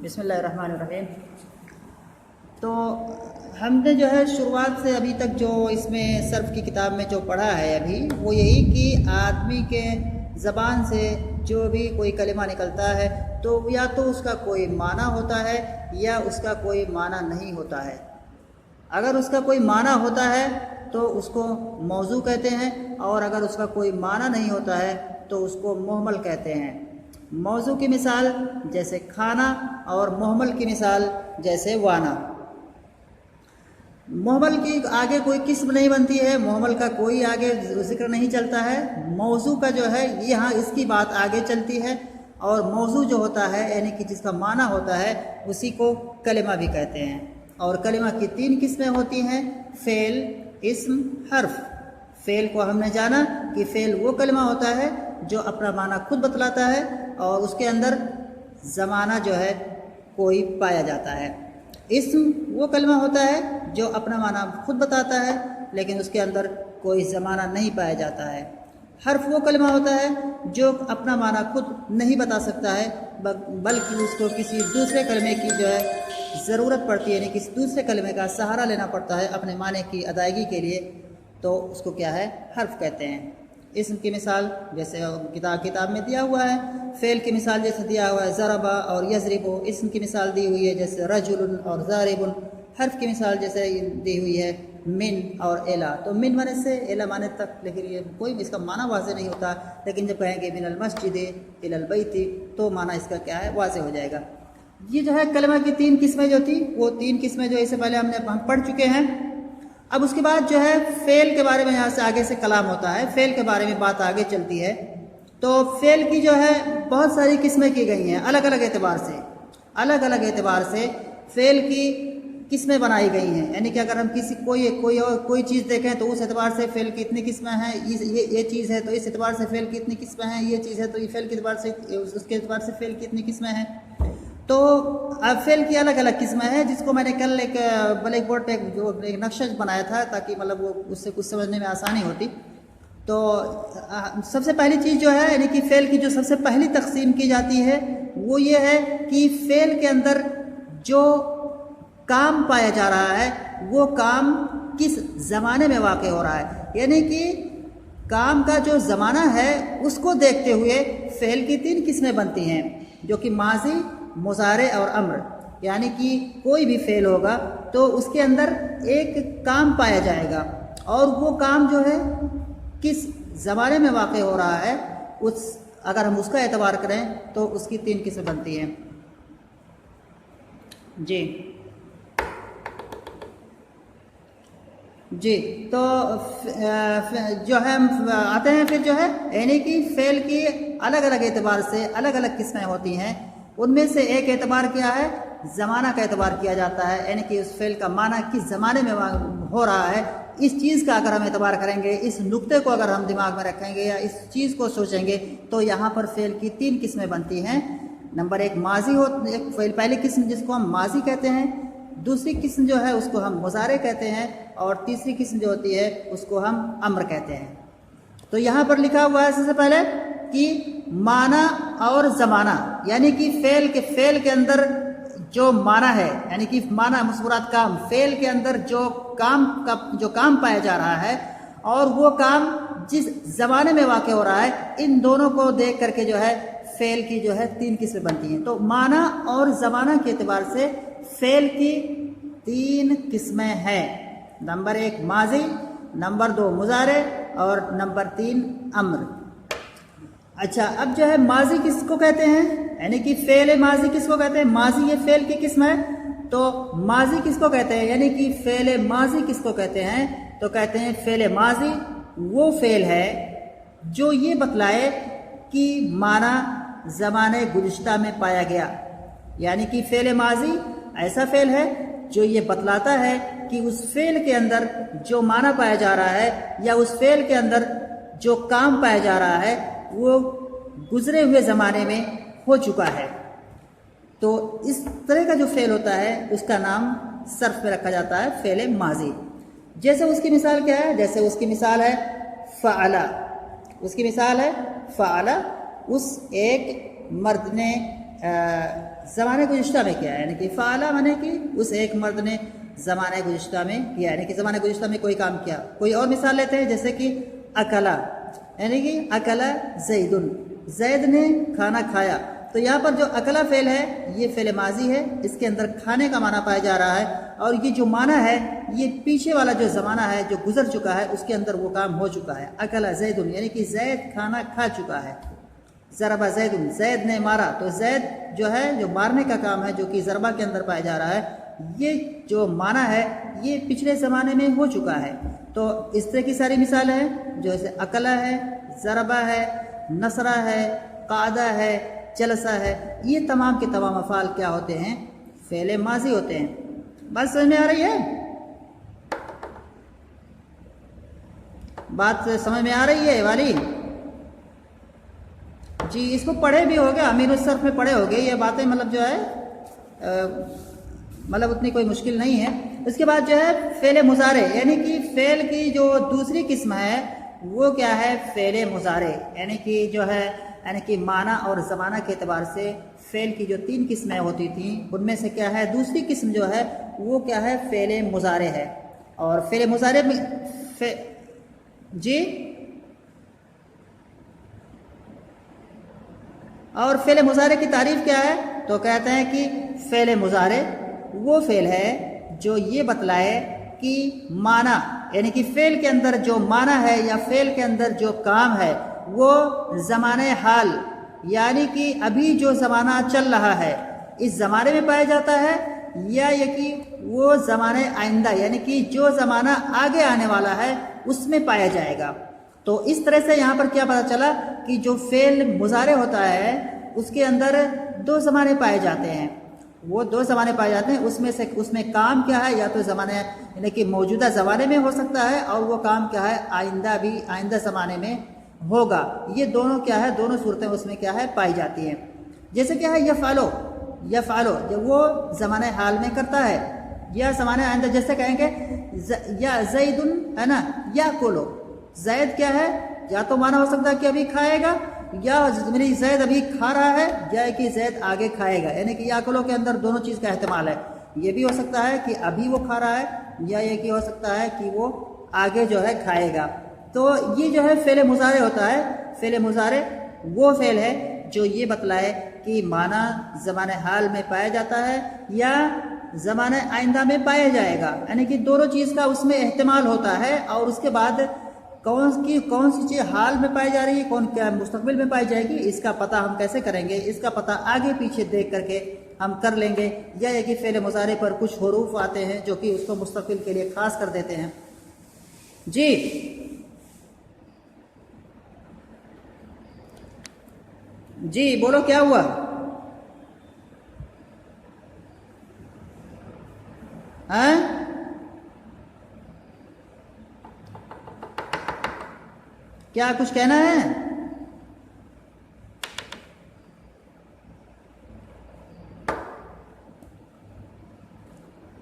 बिस्मिल्लाहिर्रहमानिर्रहीम। तो हमने जो है शुरुआत से अभी तक जो इसमें सर्फ की किताब में जो पढ़ा है अभी वो यही कि आदमी के ज़बान से जो भी कोई कलिमा निकलता है तो या तो उसका कोई माना होता है या उसका कोई माना नहीं होता है। अगर उसका कोई माना होता है तो उसको मौजू कहते हैं और अगर उसका कोई माना नहीं होता है तो उसको मुहमल कहते हैं। मौजू की मिसाल जैसे खाना और मुहमल की मिसाल जैसे वाना। मुहमल की आगे कोई किस्म नहीं बनती है, मुहमल का कोई आगे जिक्र नहीं चलता है। मौजू का जो है यहाँ इसकी बात आगे चलती है और मौजू जो होता है यानी कि जिसका माना होता है उसी को कलिमा भी कहते हैं। और कलिमा की 3 किस्में होती हैं, फ़ेल, इस्म, हर्फ। फ़ेल को हमने जाना कि फ़ेल वो कलिमा होता है जो अपना माना खुद बतलाता है और उसके अंदर ज़माना जो है कोई पाया जाता है। इस्म वो कलिमा होता है जो अपना माना खुद बताता है लेकिन उसके अंदर कोई ज़माना नहीं पाया जाता है। हर्फ वो कलिमा होता है जो अपना माना खुद नहीं बता सकता है बल्कि उसको किसी दूसरे कलिमे की जो है ज़रूरत पड़ती है, यानी किसी दूसरे कलिमे का सहारा लेना पड़ता है अपने माने की अदायगी के लिए, तो उसको क्या है, हर्फ कहते हैं। इस्म की मिसाल जैसे किताब में दिया हुआ है, फ़ेल की मिसाल जैसे दिया हुआ है ज़रबा और यज़रिबु। इस्म की मिसाल दी हुई है जैसे रजुलन और ज़ारिबुन। हर्फ की मिसाल जैसे दी हुई है मिन और एला। तो मिन माने से, एला माने तक, लेकिन ये कोई इसका माना वाज़े नहीं होता। लेकिन जब कहेंगे मिनल मस्जिद इलल बैती तो माना इसका क्या है, वाज़े हो जाएगा। ये जो है कलमा की 3 किस्में जो थी वो 3 किस्में जो इससे पहले हम पढ़ चुके हैं। अब उसके बाद जो है फ़ेल के बारे में यहाँ से आगे से कलाम होता है, फ़ेल के बारे में बात आगे चलती है। तो फ़ेल की जो है बहुत सारी किस्में की गई हैं, अलग अलग एतबार से फ़ेल की किस्में बनाई गई हैं। यानी कि अगर हम किसी कोई चीज़ देखें तो उस एतबार से फ़ेल की इतनी किस्में हैं, ये चीज़ है तो इस एतबार से फ़ेल की इतनी किस्में हैं, ये चीज़ है तो ये फ़ेल के एतबार से उसके एतबार से फ़ेल की इतनी किस्में हैं। तो अब फ़ेल की अलग अलग किस्में हैं जिसको मैंने कल एक ब्लैक बोर्ड पे एक नक्शा बनाया था ताकि मतलब वो उससे कुछ समझने में आसानी होती। तो सबसे पहली चीज़ जो है यानी कि फ़ेल की जो सबसे पहली तकसीम की जाती है वो ये है कि फ़ेल के अंदर जो काम पाया जा रहा है वो काम किस ज़माने में वाक़ हो रहा है। यानी कि काम का जो ज़माना है उसको देखते हुए फ़ेल की 3 किस्में बनती हैं जो कि माजी, मुज़ारे और अम्र। यानी कि कोई भी फ़ेल होगा तो उसके अंदर एक काम पाया जाएगा और वो काम जो है किस ज़माने में वाक़ हो रहा है अगर हम उसका एतबार करें तो उसकी 3 किस्में बनती हैं। जी तो जो है हम आते हैं फिर जो है यानी कि फ़ेल की अलग अलग एतबार से अलग अलग किस्में होती हैं। उनमें से एक एतबार क्या है, ज़माना का एतबार किया जाता है। यानी कि उस फ़ेल का माना किस ज़माने में हो रहा है, इस चीज़ का अगर हम एतबार करेंगे, इस नुक्ते को अगर हम दिमाग में रखेंगे या इस चीज़ को सोचेंगे तो यहाँ पर फ़ेल की 3 किस्में बनती हैं। नंबर 1 माजी एक पहली किस्म जिसको हम माजी कहते हैं, दूसरी किस्म जो है उसको हम मुज़ारे कहते हैं और तीसरी किस्म जो होती है उसको हम अम्र कहते हैं। तो यहाँ पर लिखा हुआ है सबसे पहले कि माना और ज़माना, यानी कि फ़ेल के अंदर जो माना है यानी कि माना मुस्कुरात काम, फ़ेल के अंदर जो काम पाया जा रहा है और वो काम जिस ज़माने में वाक़ हो रहा है, इन दोनों को देख करके जो है फ़ेल की जो है 3 किस्में बनती हैं। तो माना और ज़माना के एतबार से फ़ेल की 3 किस्में हैं। नंबर 1 माजी, नंबर 2 मुज़ारे और नंबर 3 अम्र। अच्छा, अब जो है माजी किसको कहते हैं, यानी कि फ़ेल माजी किसको कहते हैं, माजी ये फ़ेल की किस्म है। तो माजी किसको कहते हैं, यानी कि फ़ेल माजी किसको कहते हैं, तो कहते हैं फ़ेल माजी वो फ़ेल है जो ये बतलाए कि माना ज़माने गुज़िश्ता में पाया गया। यानी कि फ़ेल माजी ऐसा फ़ेल है जो ये बतलाता है कि उस फ़ेल के अंदर जो माना पाया जा रहा है या उस फ़ेल के अंदर जो काम पाया जा रहा है वो गुज़रे हुए ज़माने में हो चुका है। तो इस तरह का जो फ़ेल होता है उसका नाम सर्फ में रखा जाता है फ़ेल माजी। जैसे उसकी मिसाल क्या है, जैसे उसकी मिसाल है फ़अला। उसकी मिसाल है फ़अला, उस एक मर्द ने ज़माने गुज़िश्ता में किया है, यानी कि फ़ाला माने कि उस एक मर्द ने ज़माने गुज़िश्ता में किया, यानी कि ज़माने गुज़िश्ता में कोई काम किया। कोई और मिसाल लेते हैं, जैसे कि अकला, यानी कि अकला ज़ैदुन, ज़ैद ने खाना खाया। तो यहाँ पर जो अकला फ़ेल है ये फ़ेल माजी है, इसके अंदर खाने का माना पाया जा रहा है, और ये जो माना है ये पीछे वाला जो ज़माना है जो गुजर चुका है उसके अंदर वो काम हो चुका है। अकला ज़ैदुन यानी कि ज़ैद खाना खा चुका है। ज़रबा ज़ैदुन, ज़ैद ने मारा, तो ज़ैद जो है जो मारने का काम है जो कि ज़रबा के अंदर पाया जा रहा है, ये जो माना है ये पिछले ज़माने में हो चुका है। तो इस तरह की सारी मिसालें हैं, जो जैसे अकला है, ज़रबा है, नसरा है, कादा है, जलसा है, ये तमाम के तमाम अफ़ाल क्या होते हैं? फ़ेल माज़ी होते हैं। बात समझ में आ रही है? बात समझ में आ रही है वाली? जी, इसको पढ़े भी होगे, अमीरुस्सर्फ़ में पढ़े होगे ये बातें, मतलब जो है मतलब उतनी कोई मुश्किल नहीं है। इसके बाद जो है फ़ेल मुज़ारे, यानी कि फ़ेल की जो दूसरी किस्म है वो क्या है? फ़ेल मुज़ारे, यानी कि जो है यानी कि माना और ज़माना के एतबार से फ़ेल की जो 3 किस्में होती थी उनमें से क्या है दूसरी किस्म जो है वो क्या है? फ़ेल मुज़ारे है। और फ़ेल मुज़ारे में जी, और फ़ेल मुज़ारे की तारीफ़ क्या है? तो कहते हैं कि फ़ेल मुज़ारे वो फ़ेल है जो ये बतलाए कि माना, यानी कि फ़ेल के अंदर जो माना है या फ़ेल के अंदर जो काम है वो ज़माने हाल, यानी कि अभी जो ज़माना चल रहा है इस ज़माने में पाया जाता है, या ये कि वो ज़माने आइंदा, यानी कि जो ज़माना आगे आने वाला है उसमें पाया जाएगा। तो इस तरह से यहाँ पर क्या पता चला कि जो फ़ेल मुज़ारे होता है उसके अंदर 2 ज़माने पाए जाते हैं। वो 2 ज़माने पाए जाते हैं, उसमें काम क्या है? या तो ज़माने यानी कि मौजूदा ज़माने में हो सकता है, और वो काम क्या है? आइंदा ज़माने में होगा। ये दोनों क्या है? दोनों सूरतें उसमें क्या है? पाई जाती हैं। जैसे क्या है? यफ़ालो जब वो ज़माने हाल में करता है, या ज़माने आइंदा, जैसे कहेंगे या ज़ैदुन है ना, या कोलो, ज़ैद क्या है? या तो माना हो सकता है कि अभी खाएगा, या मेरी ज़ैद अभी खा रहा है, या कि ज़ैद आगे खाएगा, यानी कि याकुलो के अंदर दोनों चीज़ का एहतमाल है। ये भी हो सकता है कि अभी वो खा रहा है, या ये कि हो सकता है कि वो आगे जो है खाएगा। तो ये जो है फ़ेल मुज़ारे होता है। फ़ेल मुज़ारे वो फ़ेल है जो ये बतलाए कि माना ज़माने हाल में पाया जाता है या ज़माने आइंदा में पाया जाएगा, यानी कि दोनों चीज़ का उसमें एहतमाल होता है। और उसके बाद कौन सी चीज़ हाल में पाई जा रही है, कौन क्या मुस्तकबिल में पाई जाएगी, इसका पता हम कैसे करेंगे? इसका पता आगे पीछे देख करके हम कर लेंगे। या ये कि फ़ेल मुज़ारे पर कुछ हुरूफ आते हैं जो कि उसको मुस्तकबिल के लिए ख़ास कर देते हैं। जी बोलो, क्या हुआ? हैं? क्या कुछ कहना है?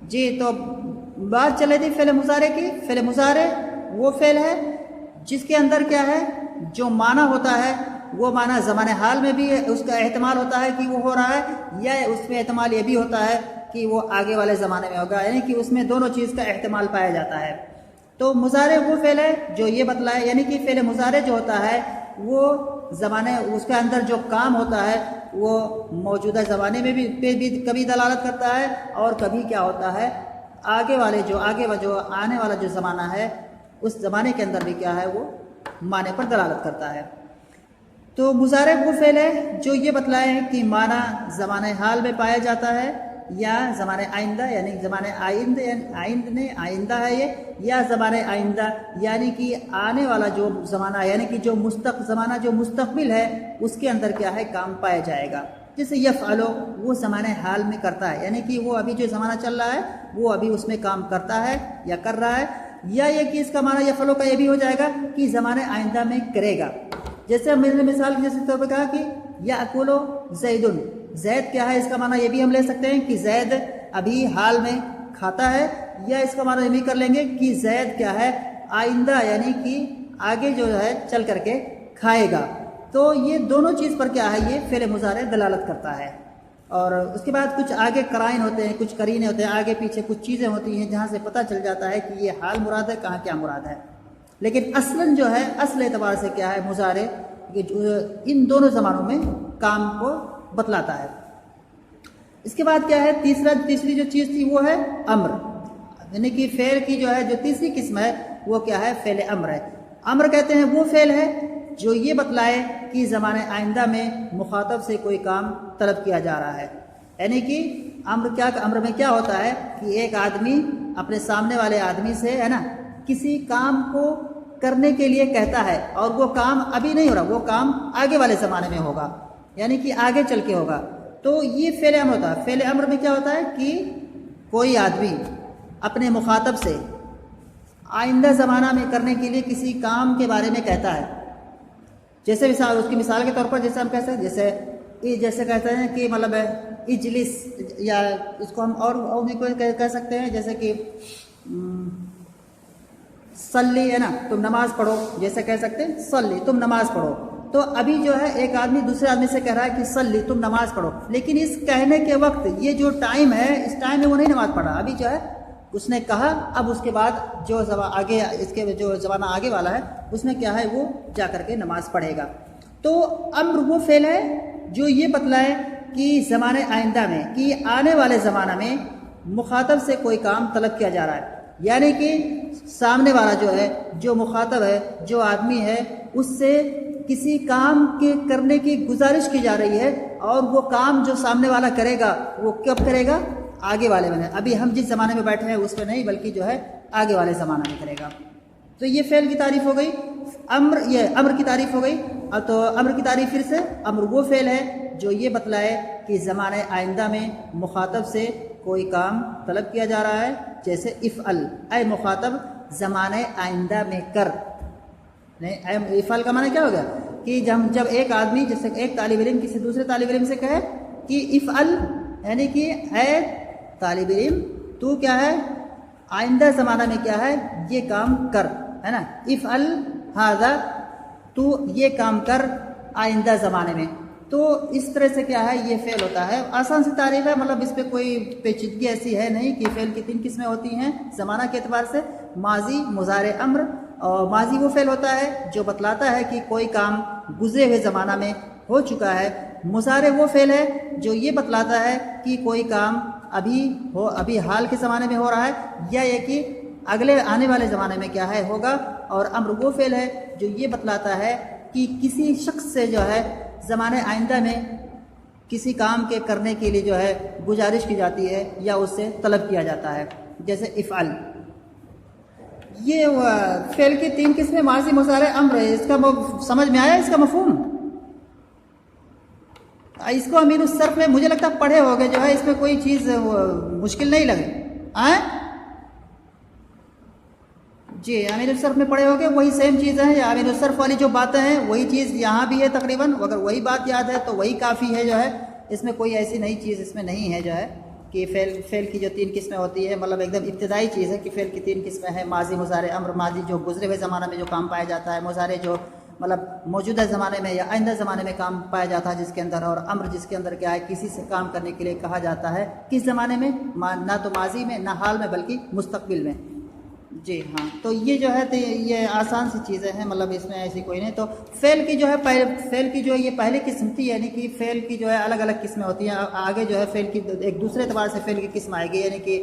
जी, तो बात चले थी फ़ेल मुज़ारे की। फ़ेल मुज़ारे वो फ़ेल है जिसके अंदर क्या है? जो माना होता है वो माना ज़माने हाल में भी उसका एहतमाल होता है कि वो हो रहा है, या उसमें एहतमाल ये भी होता है कि वो आगे वाले ज़माने में होगा, यानी कि उसमें दोनों चीज़ का एहतमाल पाया जाता है। तो मुज़ारे वो फ़ेल है जो ये बतलाए, यानी कि फ़ेल मुज़ारे जो होता है वो ज़माने उसके अंदर जो काम होता है वो मौजूदा ज़माने में भी कभी दलालत करता है, और कभी क्या होता है आगे जो आने वाला जो ज़माना है उस ज़माने के अंदर भी क्या है वो माने पर दलालत करता है। तो मुज़ारे वो फ़ेल है जो ये बतलाए है कि माना ज़माने हाल में पाया जाता है या ज़माने आइंदा, यानी ज़माने आइंदा है ये, या ज़माने आइंदा यानी कि आने वाला जो ज़माना है, यानी कि जो ज़माना जो मुस्तक़बिल है उसके अंदर क्या है काम पाया जाएगा। जैसे यफ़अलो वो ज़माने हाल में करता है, यानी कि वो अभी जो ज़माना चल रहा है वो अभी उसमें काम करता है या कर रहा है, या ये कि इसका माना यफ़अलो का ये भी हो जाएगा कि ज़माने आइंदा में करेगा। जैसे मैंने मिसाल जैसे तौर पर कहा कि याकुलु ज़ैदुन, ज़ैद क्या है इसका माना ये भी हम ले सकते हैं कि ज़ैद अभी हाल में खाता है, या इसका माना ये भी कर लेंगे कि ज़ैद क्या है आइंदा, यानी कि आगे जो है चल करके खाएगा। तो ये दोनों चीज़ पर क्या है ये फ़ेल मुज़ारे दलालत करता है। और उसके बाद कुछ आगे कराइन होते हैं, कुछ करीने होते हैं, आगे पीछे कुछ चीज़ें होती हैं जहाँ से पता चल जाता है कि ये हाल मुराद है, कहाँ क्या मुराद है। लेकिन असलन जो है, असल एतबार से क्या है, मुजारे ये जो इन दोनों ज़मानों में काम को बतलाता है। इसके बाद क्या है, तीसरी जो चीज़ थी वो है अम्र, यानी कि फ़ेल की जो है जो तीसरी किस्म है वो क्या है, फ़ेल अम्र है। अम्र कहते हैं वो फ़ेल है जो ये बतलाए कि ज़माने आइंदा में मुखातब से कोई काम तलब किया जा रहा है। यानी कि अम्र में क्या होता है कि एक आदमी अपने सामने वाले आदमी से, है ना, किसी काम को करने के लिए कहता है और वो काम अभी नहीं हो रहा, वो काम आगे वाले ज़माने में होगा, यानी कि आगे चल के होगा, तो ये फ़ेल अम्र होता है। फ़ेल अम्र में क्या होता है कि कोई आदमी अपने मुखातब से आइंदा ज़माना में करने के लिए किसी काम के बारे में कहता है। जैसे उसकी मिसाल के तौर पर जैसे हम कहते हैं, जैसे कहते हैं कि मतलब इजलिस, या इसको हम और भी कोई कह सकते हैं, जैसे कि सल्ली, है ना, तुम नमाज पढ़ो, जैसे कह सकते हैं सल्ली तुम नमाज पढ़ो। तो अभी जो है एक आदमी दूसरे आदमी से कह रहा है कि सल्ली तुम नमाज पढ़ो, लेकिन इस कहने के वक्त ये जो टाइम है, इस टाइम में वो नहीं नमाज पढ़ा, अभी जो है उसने कहा, अब उसके बाद जो आगे इसके जो ज़माना आगे वाला है उसमें क्या है, वो जा कर के नमाज पढ़ेगा। तो अम्र वो फ़ेल है जो ये बतलाए कि ज़माने आइंदा में, कि आने वाले ज़माना में मुखातब से कोई काम तलब किया जा रहा है, यानी कि सामने वाला जो है, जो मुखातब है, जो आदमी है, उससे किसी काम के करने की गुजारिश की जा रही है, और वो काम जो सामने वाला करेगा वो कब करेगा, आगे वाले में। अभी हम जिस ज़माने में बैठे हैं उस पर नहीं, बल्कि जो है आगे वाले ज़माना में करेगा। तो ये फ़ेल की तारीफ़ हो गई। ये अम्र की तारीफ़ हो गई। अब तो अम्र की तारीफ़ फिर से, अम्र वो फ़ेल है जो ये बतलाए कि ज़माने आइंदा में मुखातब से कोई काम तलब किया जा रहा है, जैसे इफ़अल, ऐ मुखातब ज़माने आइंदा में कर। नहीं, इफ़अल का माना क्या हो गया कि जब एक आदमी, जैसे एक तालिब इल्म किसी दूसरे तालिब इल्म से कहे कि इफ़अल, यानी कि ऐ तालिब इल्म तू क्या है, आइंदा ज़माना में क्या है, ये काम कर, है ना, इफ़अल हाज़ा, तू ये काम कर आइंदा ज़माने में। तो इस तरह से क्या है, ये फ़ेल होता है। आसान सी तारीफ़ है, मतलब इस पर कोई पेचीदगी ऐसी है नहीं कि फ़ेल की 3 किस्में होती हैं ज़माना के एतबार से, माजी, मुज़ारे, अम्र। और माजी वो फ़ेल होता है जो बतलाता है कि कोई काम गुज़रे हुए ज़माना में हो चुका है। मुज़ारे वो फ़ेल है जो ये बतलाता है कि कोई काम अभी हाल के ज़माने में हो रहा है, या ये कि अगले आने वाले ज़माने में क्या है, होगा। और अम्र वो फ़ेल है जो ये बतलाता है कि किसी शख्स से जो है ज़माने आइंदा में किसी काम के करने के लिए जो है गुजारिश की जाती है या उससे तलब किया जाता है, जैसे इफ़अल। ये फ़ेल की 3 किस्में माजी, मुज़ारे, अम्र है। इसका समझ में आया, इसका मफ़हूम? इसको अमीन उस सर्फ में मुझे लगता है पढ़े होगे, जो है इसमें कोई चीज़ मुश्किल नहीं लगे। आए जी, अमीन उस सर्फ में पढ़े होगे, वही सेम चीज़ है, या अमीन उस सर्फ वाली जो बातें हैं वही चीज़ यहाँ भी है तकरीबन। अगर वही बात याद है तो वही काफ़ी है, जो है इसमें कोई ऐसी नई चीज़ इसमें नहीं है, जो है कि फ़ेल की जो 3 किस्में होती है, मतलब एकदम इब्तिदाई चीज़ है कि फ़ेल की 3 किस्में हैं, माजी, मुज़ारे, अम्र। माजी जो गुजरे हुए ज़माने में जो काम पाया जाता है, मुज़ारे जो मतलब मौजूदा ज़माने में या आइंदा ज़माने में काम पाया जाता है जिसके अंदर, और अम्र जिसके अंदर क्या है, किसी से काम करने के लिए कहा जाता है, किस ज़माने में, ना तो माजी में, ना हाल में, बल्कि मुस्तक़बिल में। जी हाँ, तो ये जो है तो ये आसान सी चीज़ें हैं, मतलब इसमें ऐसी कोई नहीं। तो फ़ेल की जो है फ़ेल की जो ये पहली किस्म थी, यानी कि फ़ेल की जो है अलग अलग किस्में होती हैं। आगे जो है फ़ेल की एक दूसरे एतबार से फ़ेल की किस्म आएगी, यानी कि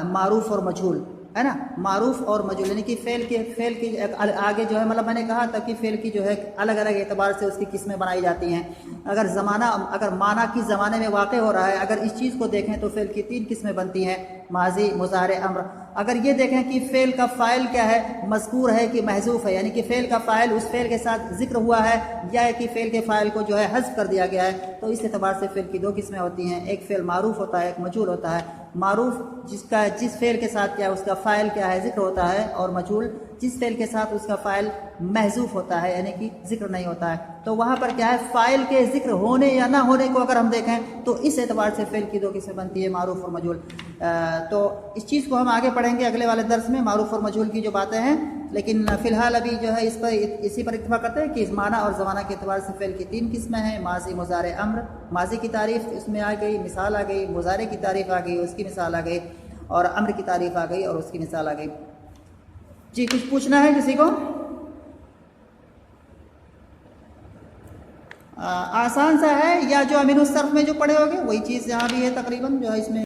मारूफ़ और मजहूल, है ना, मारूफ़ और मजहूल, यानी कि फ़ेल की आगे जो है, मतलब मैंने कहा था कि फ़ेल की जो है अलग अलग एतबार से उसकी किस्में बनाई जाती हैं। अगर माना कि ज़माने में वाक़ हो रहा है, अगर इस चीज़ को देखें तो फ़ेल की 3 किस्में बनती हैं, माजी, मुज़ारे, अम्र। अगर ये देखें कि फ़ेल का फ़ाइल क्या है, मज़कूर है कि महज़ूफ़ है, यानी कि फ़ेल का फ़ाइल उस फ़ेल के साथ ज़िक्र हुआ है, या कि फ़ेल के फ़ाइल को जो है हज़्फ़ कर दिया गया है, तो इस एतबार से फ़ेल की 2 किस्में होती हैं। एक फ़ेल मारूफ़ होता है, एक मजहूल होता है। मारूफ़ जिस फ़ेल के साथ क्या उसका फ़ाइल क्या है, ज़िक्र होता है, और मजहूल जिस फ़ेल के साथ उसका फ़ाइल महज़ूफ़ होता है, यानी कि ज़िक्र नहीं होता है। तो वहाँ पर क्या है, फ़ाइल के ज़िक्र होने या ना होने को अगर हम देखें तो इस एतबार से फ़ेल की 2 किस्में बनती है, मारूफ़ और मजहूल। तो इस चीज़ को हम आगे पढ़ेंगे अगले वाले दर्स में, मारूफ और मजहूल की जो बातें हैं। लेकिन फ़िलहाल अभी जो है इसी पर इत्तफाक करते हैं कि इस माना और ज़माना के अतबार से फ़ेल की 3 किस्में हैं। माजी, मुज़ारे, अम्र। माजी की तारीफ़ इसमें आ गई, मिसाल आ गई। मुज़ारे की तारीफ़ आ गई, उसकी मिसाल आ गई। और अम्र की तारीफ़ आ गई और उसकी मिसाल आ गई। जी, कुछ पूछना है किसी को? आसान सा है, या जो अमीनुस सर्फ में जो पढ़े होगे वही चीज़ यहाँ भी है तकरीबन, जो है इसमें